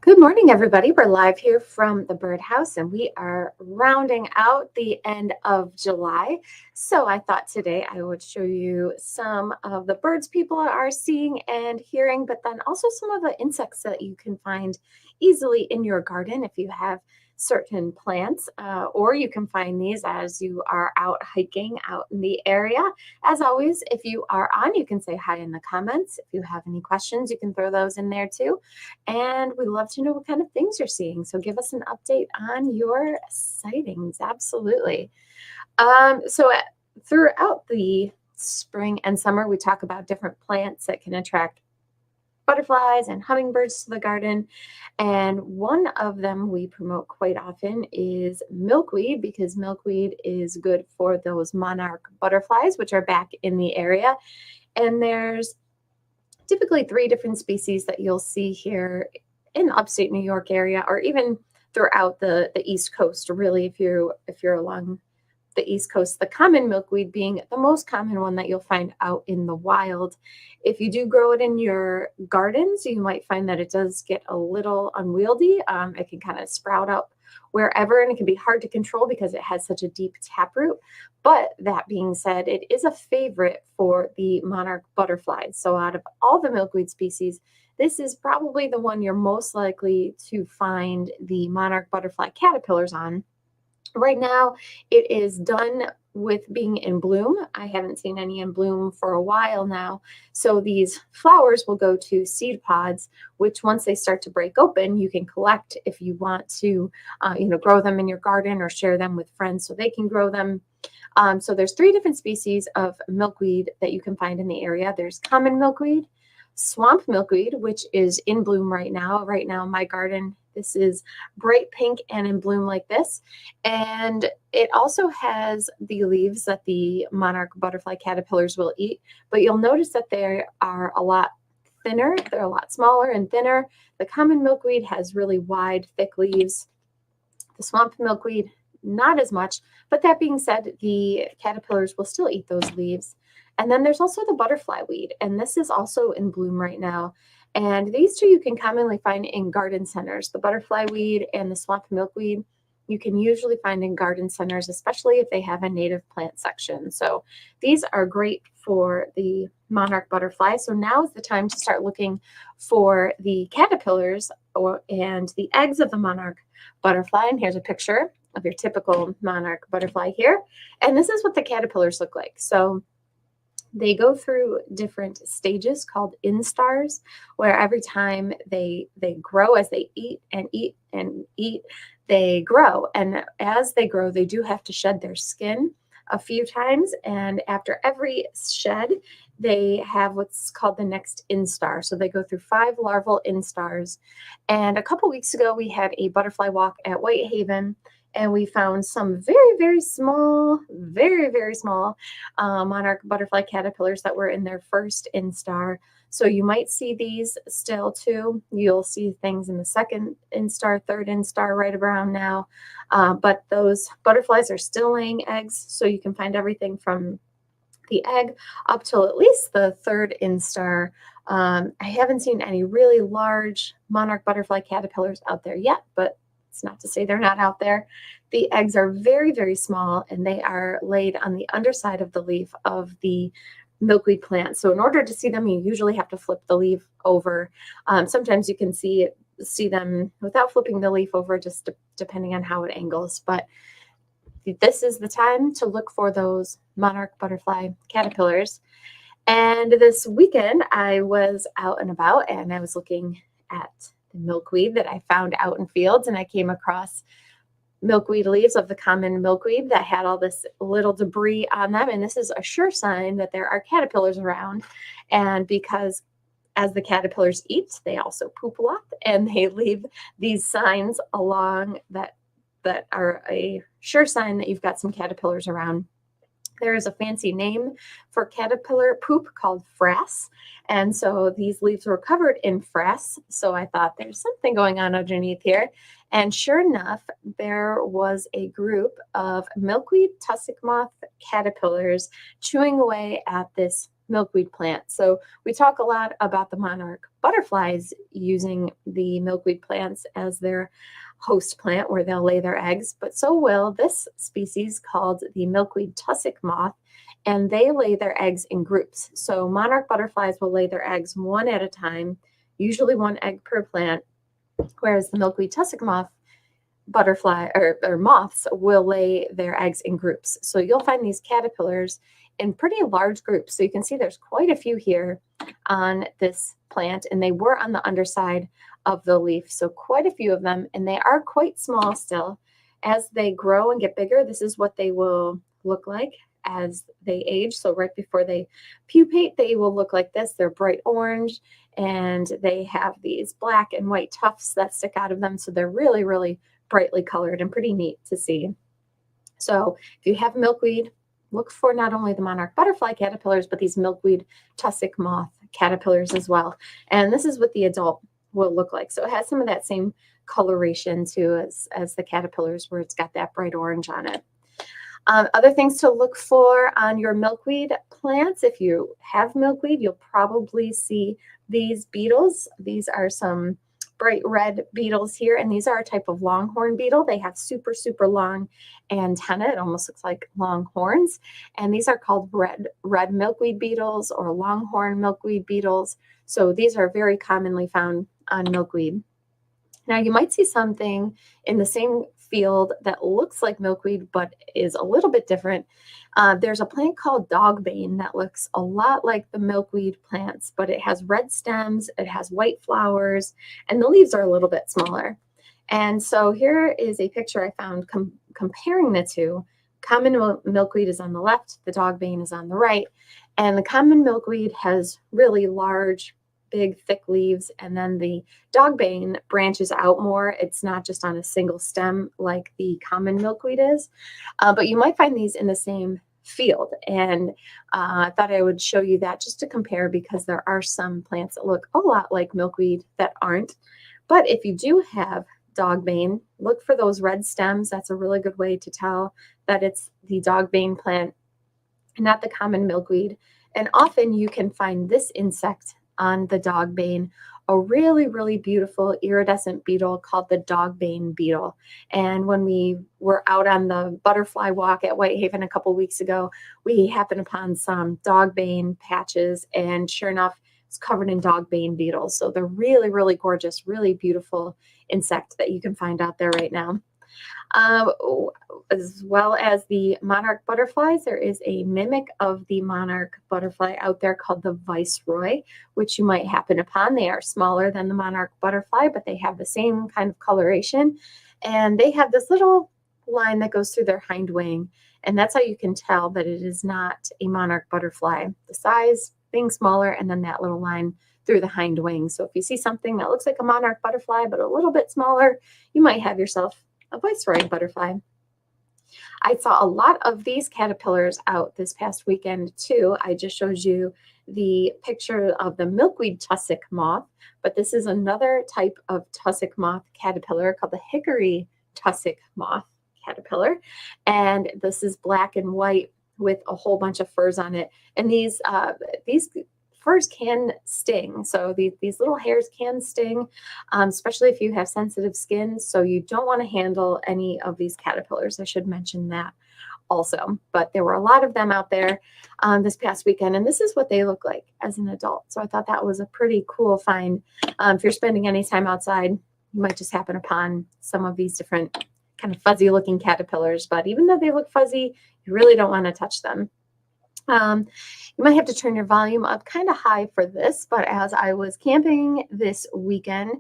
Good morning, everybody. We're live here from the birdhouse and we are rounding out the end of July. So I thought today I would show you some of the birds people are seeing and hearing, but then also some of the insects that you can find easily in your garden if you have certain plants, or you can find these as you are out hiking out in the area. As always, if you are on, you can say hi in the comments. If you have any questions, you can throw those in there too. And we love to know what kind of things you're seeing. So give us an update on your sightings. Absolutely. Throughout the spring and summer, we talk about different plants that can attract butterflies and hummingbirds to the garden. And one of them we promote quite often is milkweed, because milkweed is good for those monarch butterflies, which are back in the area. And there's typically three different species that you'll see here in upstate New York area, or even throughout the East Coast. Really, if you're along the East Coast, the common milkweed being the most common one that you'll find out in the wild. If you do grow it in your gardens, you might find that it does get a little unwieldy. It can kind of sprout up wherever, and it can be hard to control because it has such a deep taproot. But that being said, it is a favorite for the monarch butterflies. So out of all the milkweed species, this is probably the one you're most likely to find the monarch butterfly caterpillars on. Right now, it is done with being in bloom. I haven't seen any in bloom for a while now. So these flowers will go to seed pods, which once they start to break open, you can collect if you want to, grow them in your garden or share them with friends so they can grow them. So there's three different species of milkweed that you can find in the area. There's common milkweed, swamp milkweed, which is in bloom right now. Right now, in my garden, this is bright pink and in bloom like this. And it also has the leaves that the monarch butterfly caterpillars will eat. But you'll notice that they are a lot thinner. They're a lot smaller and thinner. The common milkweed has really wide, thick leaves. The swamp milkweed, not as much. But that being said, the caterpillars will still eat those leaves. And then there's also the butterfly weed, and this is also in bloom right now. And these two you can commonly find in garden centers. The butterfly weed and the swamp milkweed you can usually find in garden centers, especially if they have a native plant section. So these are great for the monarch butterfly. So now is the time to start looking for the caterpillars and the eggs of the monarch butterfly. And here's a picture of your typical monarch butterfly here. And this is what the caterpillars look like. So they go through different stages called instars, where every time they grow, as they eat and eat and eat, they grow. And as they grow, they do have to shed their skin a few times. And after every shed, they have what's called the next instar. So they go through 5 larval instars. And a couple weeks ago, we had a butterfly walk at Whitehaven, and we found some very, very small monarch butterfly caterpillars that were in their first instar. So you might see these still too. You'll see things in the second instar, third instar right around now. But those butterflies are still laying eggs. So you can find everything from the egg up till at least the third instar. I haven't seen any really large monarch butterfly caterpillars out there yet, but it's not to say they're not out there. The eggs are very, very small, and they are laid on the underside of the leaf of the milkweed plant. So in order to see them, you usually have to flip the leaf over. Sometimes you can see them without flipping the leaf over, just depending on how it angles. But this is the time to look for those monarch butterfly caterpillars. And this weekend, I was out and about, and I was looking at the milkweed that I found out in fields, and I came across milkweed leaves of the common milkweed that had all this little debris on them. And this is a sure sign that there are caterpillars around. And because as the caterpillars eat, they also poop a lot, and they leave these signs along that are a sure sign that you've got some caterpillars around. There is a fancy name for caterpillar poop called frass. And so these leaves were covered in frass. So I thought there's something going on underneath here. And sure enough, there was a group of milkweed tussock moth caterpillars chewing away at this milkweed plant. So we talk a lot about the monarch butterflies using the milkweed plants as their host plant where they'll lay their eggs, but so will this species called the milkweed tussock moth, and they lay their eggs in groups. So monarch butterflies will lay their eggs one at a time, usually one egg per plant, whereas the milkweed tussock moth butterfly or moths will lay their eggs in groups. So you'll find these caterpillars in pretty large groups. So you can see there's quite a few here on this plant, and they were on the underside of the leaf. So quite a few of them, and they are quite small still. As they grow and get bigger, this is what they will look like as they age. So right before they pupate, they will look like this. They're bright orange, and they have these black and white tufts that stick out of them. So they're really, really brightly colored and pretty neat to see. So if you have milkweed, look for not only the monarch butterfly caterpillars, but these milkweed tussock moth caterpillars as well. And this is what the adult will look like. So it has some of that same coloration too as the caterpillars, where it's got that bright orange on it. Other things to look for on your milkweed plants. If you have milkweed, you'll probably see these beetles. These are some bright red beetles here, and these are a type of longhorn beetle. They have super, super long antennae. It almost looks like long horns. And these are called red milkweed beetles or longhorn milkweed beetles. So these are very commonly found on milkweed. Now you might see something in the same field that looks like milkweed but is a little bit different. There's a plant called dogbane that looks a lot like the milkweed plants, but it has red stems, it has white flowers, and the leaves are a little bit smaller. And so here is a picture I found comparing the two. Common milkweed is on the left, the dogbane is on the right, and the common milkweed has really large, big, thick leaves, and then the dogbane branches out more. It's not just on a single stem like the common milkweed is, but you might find these in the same field. And I thought I would show you that just to compare, because there are some plants that look a lot like milkweed that aren't. But if you do have dogbane, look for those red stems. That's a really good way to tell that it's the dogbane plant, not the common milkweed. And often you can find this insect on the dogbane, a really, really beautiful iridescent beetle called the dogbane beetle. And when we were out on the butterfly walk at Whitehaven a couple weeks ago, we happened upon some dogbane patches, and sure enough, it's covered in dogbane beetles. So they're really, really gorgeous, really beautiful insect that you can find out there right now. As well as the monarch butterflies, there is a mimic of the monarch butterfly out there called the viceroy, which you might happen upon. They are smaller than the monarch butterfly, but they have the same kind of coloration. And they have this little line that goes through their hind wing. And that's how you can tell that it is not a monarch butterfly. The size being smaller, and then that little line through the hind wing. So if you see something that looks like a monarch butterfly, but a little bit smaller, you might have yourself a viceroy butterfly. I saw a lot of these caterpillars out this past weekend too. I just showed you the picture of the milkweed tussock moth, but this is another type of tussock moth caterpillar called the hickory tussock moth caterpillar. And this is black and white with a whole bunch of furs on it. And these furs can sting. So these little hairs can sting, especially if you have sensitive skin. So you don't want to handle any of these caterpillars. I should mention that also. But there were a lot of them out there this past weekend, and this is what they look like as an adult. So I thought that was a pretty cool find. If you're spending any time outside, you might just happen upon some of these different kind of fuzzy looking caterpillars. But even though they look fuzzy, you really don't want to touch them. You might have to turn your volume up kind of high for this, but as I was camping this weekend,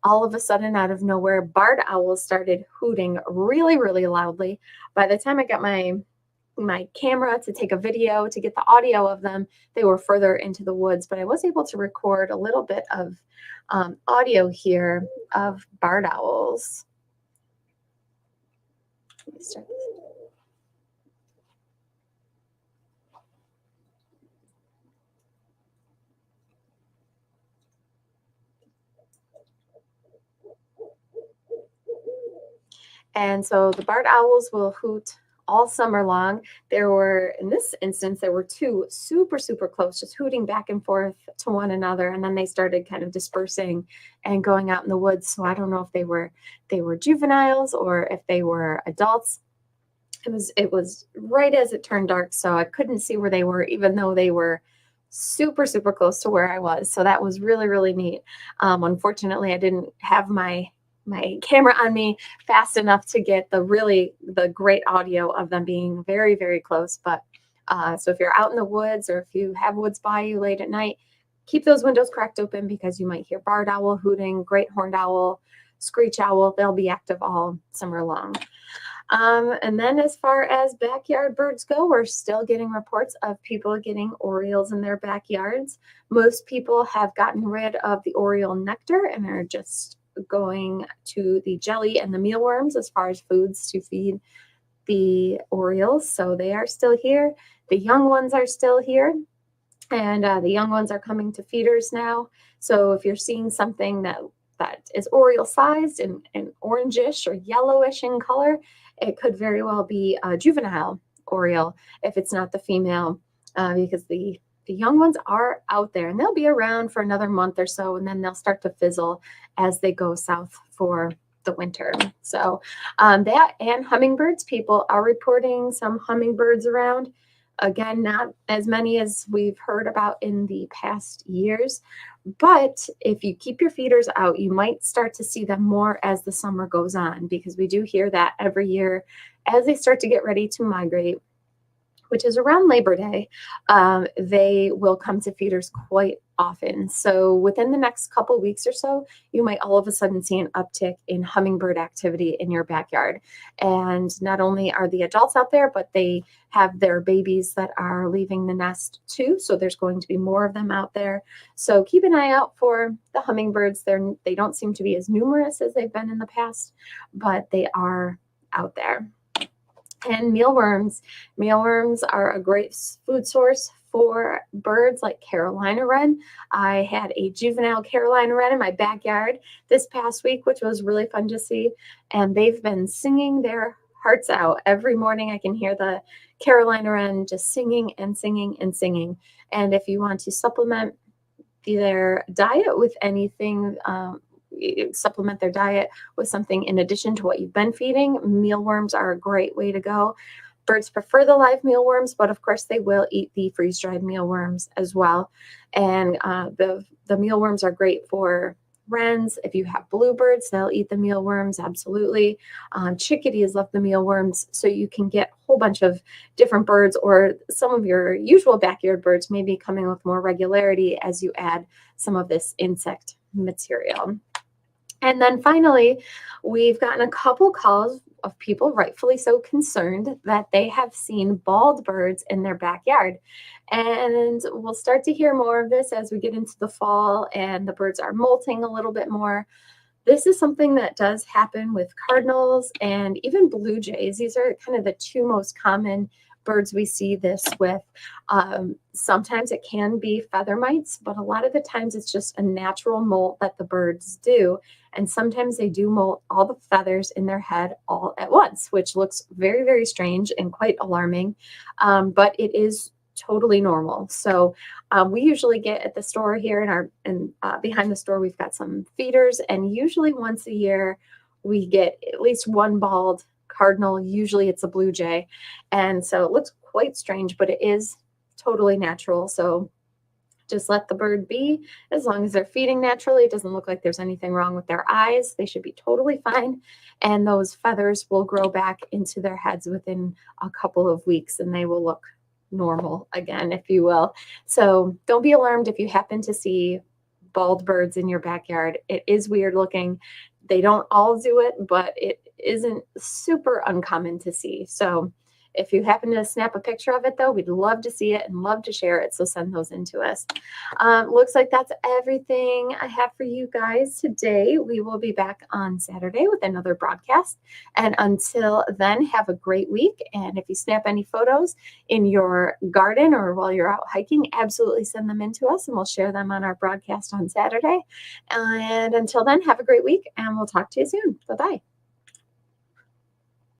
all of a sudden out of nowhere, barred owls started hooting really, really loudly. By the time I got my camera to take a video to get the audio of them, they were further into the woods, but I was able to record a little bit of audio here of barred owls. Let me start this. And so the barred owls will hoot all summer long. There were, in this instance, there were two super, super close, just hooting back and forth to one another. And then they started kind of dispersing and going out in the woods. So I don't know if they were juveniles or if they were adults. It was right as it turned dark, so I couldn't see where they were, even though they were super, super close to where I was. So that was really, really neat. Unfortunately, I didn't have my camera on me fast enough to get the great audio of them being very, very close. But so if you're out in the woods or if you have woods by you late at night, keep those windows cracked open because you might hear barred owl hooting, great horned owl, screech owl. They'll be active all summer long. And then as far as backyard birds go, we're still getting reports of people getting orioles in their backyards. Most people have gotten rid of the oriole nectar and are just going to the jelly and the mealworms as far as foods to feed the orioles. So they are still here. The young ones are still here. And the young ones are coming to feeders now. So if you're seeing something that is oriole sized and orangish or yellowish in color, it could very well be a juvenile oriole if it's not the female, because the young ones are out there and they'll be around for another month or so, and then they'll start to fizzle as they go south for the winter. So that and hummingbirds, people are reporting some hummingbirds around. Again, not as many as we've heard about in the past years, but if you keep your feeders out, you might start to see them more as the summer goes on, because we do hear that every year as they start to get ready to migrate, which is around Labor Day, they will come to feeders quite often. So within the next couple weeks or so, you might all of a sudden see an uptick in hummingbird activity in your backyard. And not only are the adults out there, but they have their babies that are leaving the nest too. So there's going to be more of them out there. So keep an eye out for the hummingbirds. They don't seem to be as numerous as they've been in the past, but they are out there. And mealworms. Mealworms are a great food source for birds like Carolina wren. I had a juvenile Carolina wren in my backyard this past week, which was really fun to see. And they've been singing their hearts out. Every morning I can hear the Carolina wren just singing and singing and singing. And if you want to supplement their diet with anything, supplement their diet with something in addition to what you've been feeding, mealworms are a great way to go. Birds prefer the live mealworms, but of course they will eat the freeze-dried mealworms as well. And the mealworms are great for wrens. If you have bluebirds, they'll eat the mealworms, absolutely. Chickadees love the mealworms, so you can get a whole bunch of different birds, or some of your usual backyard birds may be coming with more regularity as you add some of this insect material. And then finally, we've gotten a couple calls of people, rightfully so, concerned that they have seen bald birds in their backyard. And we'll start to hear more of this as we get into the fall and the birds are molting a little bit more. This is something that does happen with cardinals and even blue jays. These are kind of the two most common birds we see this with. Sometimes it can be feather mites, but a lot of the times it's just a natural molt that the birds do. And sometimes they do molt all the feathers in their head all at once, which looks very, very strange and quite alarming. But it is totally normal. So we usually get at the store here behind the store, we've got some feeders, and usually once a year we get at least one bald cardinal. Usually it's a blue jay. And so it looks quite strange, but it is totally natural. So just let the bird be. As long as they're feeding naturally, it doesn't look like there's anything wrong with their eyes. They should be totally fine. And those feathers will grow back into their heads within a couple of weeks, and they will look normal again, if you will. So don't be alarmed if you happen to see bald birds in your backyard. It is weird looking. They don't all do it, but it isn't super uncommon to see. So if you happen to snap a picture of it, though, we'd love to see it and love to share it. So send those in to us. Looks like that's everything I have for you guys today. We will be back on Saturday with another broadcast. And until then, have a great week. And if you snap any photos in your garden or while you're out hiking, absolutely send them in to us and we'll share them on our broadcast on Saturday. And until then, have a great week and we'll talk to you soon. Bye-bye.